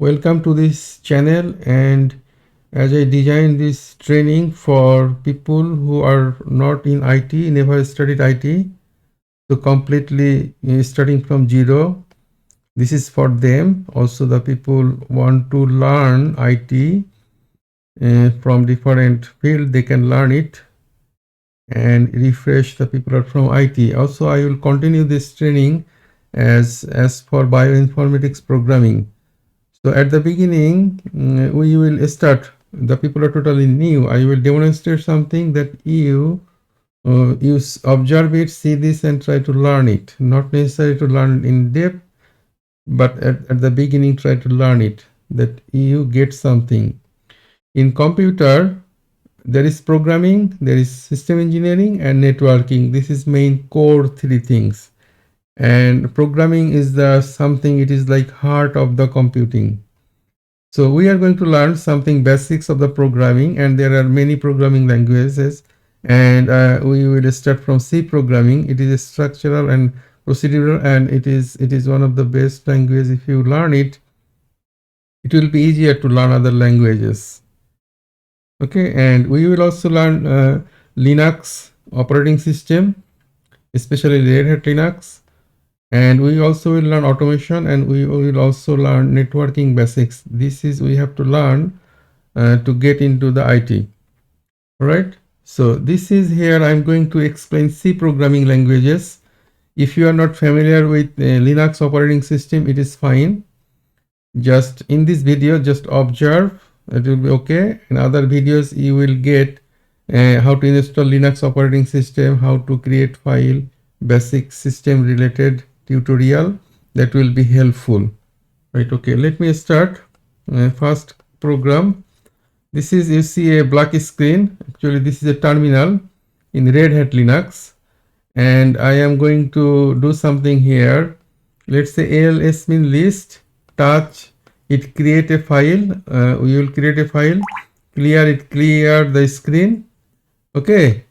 Welcome to this channel, and as I designed this training for people who are not in IT, never studied IT, so completely starting from zero. This is for them. Also the people want to learn IT from different field, they can learn it and refresh the people are from IT. Also I will continue this training as for bioinformatics programming. So at the beginning, we will start. The people are totally new. I will demonstrate something that you observe it, see this, and try to learn it. Not necessary to learn in depth, but at the beginning, try to learn it. That you get something. In computer, there is programming, there is system engineering, and networking. This is main core three things. And programming is the something. It is like heart of the computing. So we are going to learn something basics of the programming, and there are many programming languages, and we will start from C programming. It is structural and procedural, and it is one of the best languages. If you learn it, it will be easier to learn other languages. Okay, and we will also learn Linux operating system, especially Red Hat Linux, and we also will learn automation, and we will also learn networking basics. This is we have to learn to get into the IT. All right. So this is here I'm going to explain C programming languages. If you are not familiar with Linux operating system, it is fine. Just in this video, just observe. It will be okay. In other videos, you will get how to install Linux operating system, how to create file, basic system related tutorial that will be helpful. Right. Okay. Let me start. First program. This is, you see a black screen. Actually, this is a terminal in Red Hat Linux, and I am going to do something here. Let's say ALS mean list, touch it, create a file. We will create a file, clear it, clear the screen. Okay,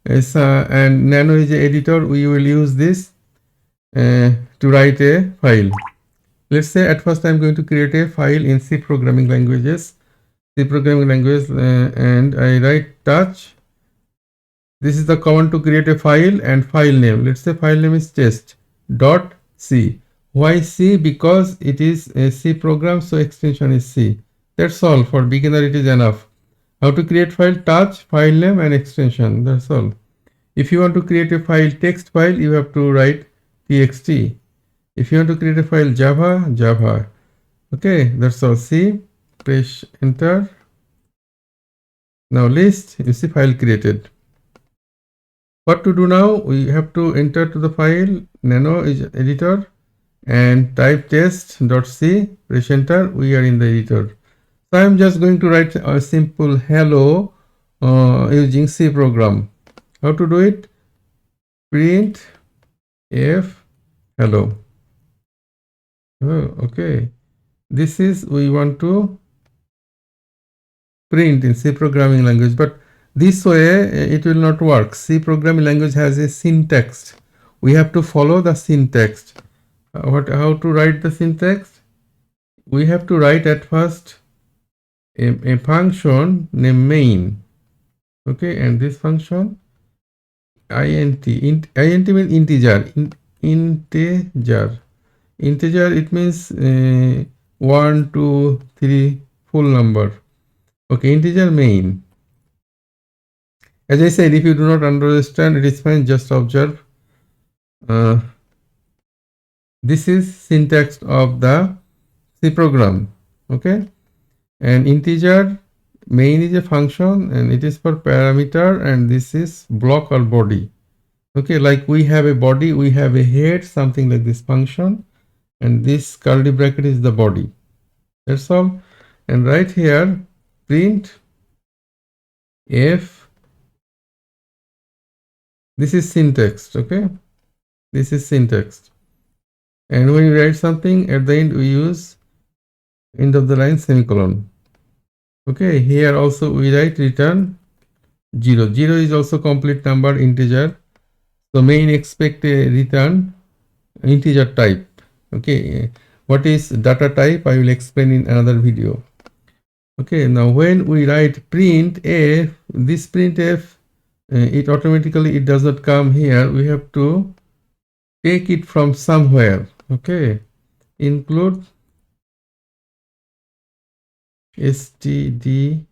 and Nano is a editor. We will use this to write a file. Let's say at first I'm going to create a file in C programming languages. C programming language, and I write touch. This is the command to create a file, and file name. Let's say file name is test.c. Why C? Because it is a C program, so extension is C. That's all. For beginner it is enough. How to create file? Touch, file name, and extension. That's all. If you want to create a file, text file, you have to write txt. If you want to create a file Java. Okay, that's all. C. Press enter. Now list, you see file created. What to do now? We have to enter to the file. Nano is editor, and type test.c. Press enter. We are in the editor. So I am just going to write a simple hello using C program. How to do it? Print f hello. Oh, okay. This is we want to print in C programming language, but this way it will not work. C programming language has a syntax. We have to follow the syntax. How to write the syntax? We have to write at first a function named main. Okay, and this function int means integer. Integer, it means 1, 2, 3 full number. Okay, integer main. As I said, if you do not understand, it is fine, just observe. This is syntax of the C program. Okay, and integer main is a function, and it is for parameter, and this is block or body. Okay, like we have a body, we have a head, something like this function, and this curly bracket is the body. That's all. And right here, print f. This is syntax. Okay, this is syntax. And when you write something at the end, we use end of the line semicolon. Okay, here also we write return 0. 0 is also complete number, integer. So main expect a return integer type. Okay, What is data type, I will explain in another video. Okay, now when we write printf, this printf, it automatically it does not come here. We have to take it from somewhere. Okay, include std.h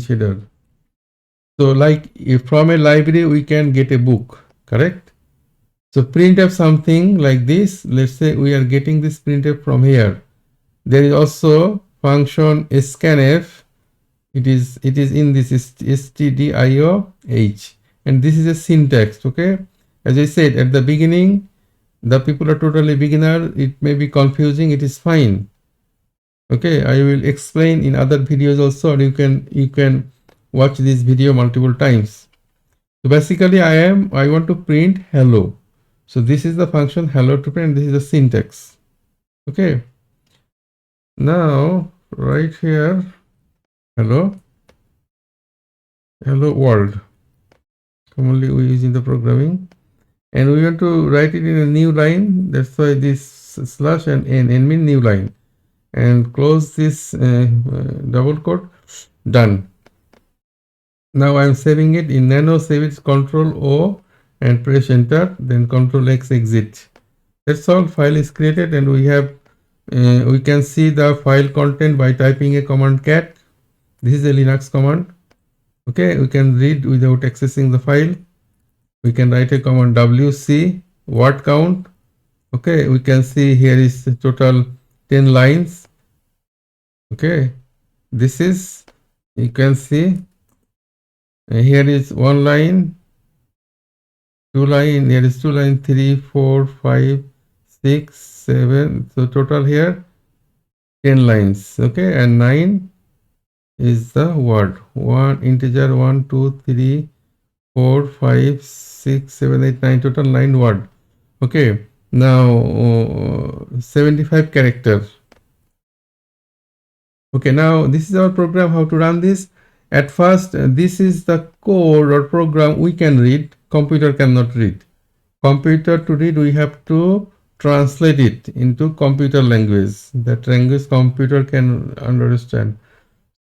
header. So like if from a library we can get a book, correct? So printf something like this. Let's say we are getting this printf from here. There is also function scanf. It is in this stdioh, and this is a syntax. Okay, as I said at the beginning, the people are totally beginner. It may be confusing. It is fine. Okay, I will explain in other videos also, or you can watch this video multiple times. So basically I want to print hello. So this is the function hello to print. This is the syntax. Okay, now right here, hello world, commonly we use in the programming, and we want to write it in a new line. That's why this slash and n mean new line, and close this double quote. Done. Now I am saving it in Nano. Save it, Control O and press enter, then Control X exit. That's all. File is created, and we can see the file content by typing a command cat. This is a Linux command. Okay, we can read without accessing the file. We can write a command wc word count. Okay, we can see here is total 10 lines. Okay, this is, you can see here is one line, two line, here is two line, 3, 4, 5, 6, 7. So total here 10 lines. Okay, and 9 is the word. One integer 1, 2, 3, 4, 5, 6, 7, 8, 9, total 9 word. Okay, now 75 characters. Okay, now this is our program. How to run this? At first, this is the code or program we can read. Computer cannot read. Computer to read, we have to translate it into computer language. That language computer can understand.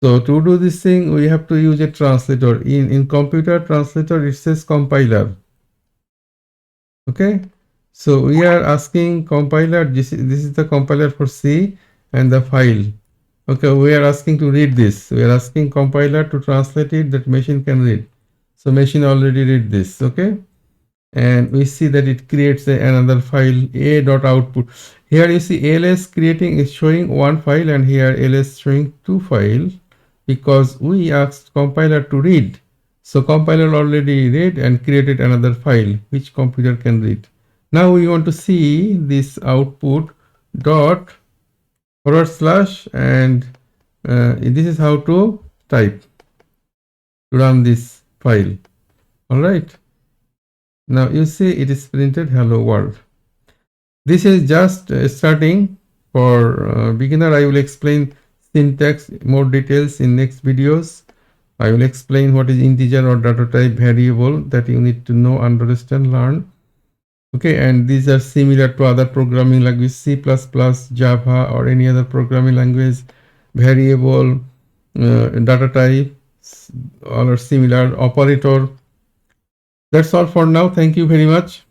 So to do this thing, we have to use a translator. In computer translator, it says compiler. Okay, so we are asking compiler. This is the compiler for C and the file. Okay, we are asking to read this. We are asking compiler to translate it that machine can read. So machine already read this. Okay, and we see that it creates another file a.output. Here you see ls creating is showing one file, and here ls showing two files because we asked compiler to read. So compiler already read and created another file which computer can read. Now we want to see this output dot / and this is how to type to run this file. All right. Now you see it is printed hello world. This is just starting. For beginner, I will explain syntax more details in next videos. I will explain what is integer or data type variable that you need to know, understand, learn. Okay, and these are similar to other programming language, C++, Java, or any other programming language. Variable, data type, all are similar. Operator. That's all for now. Thank you very much.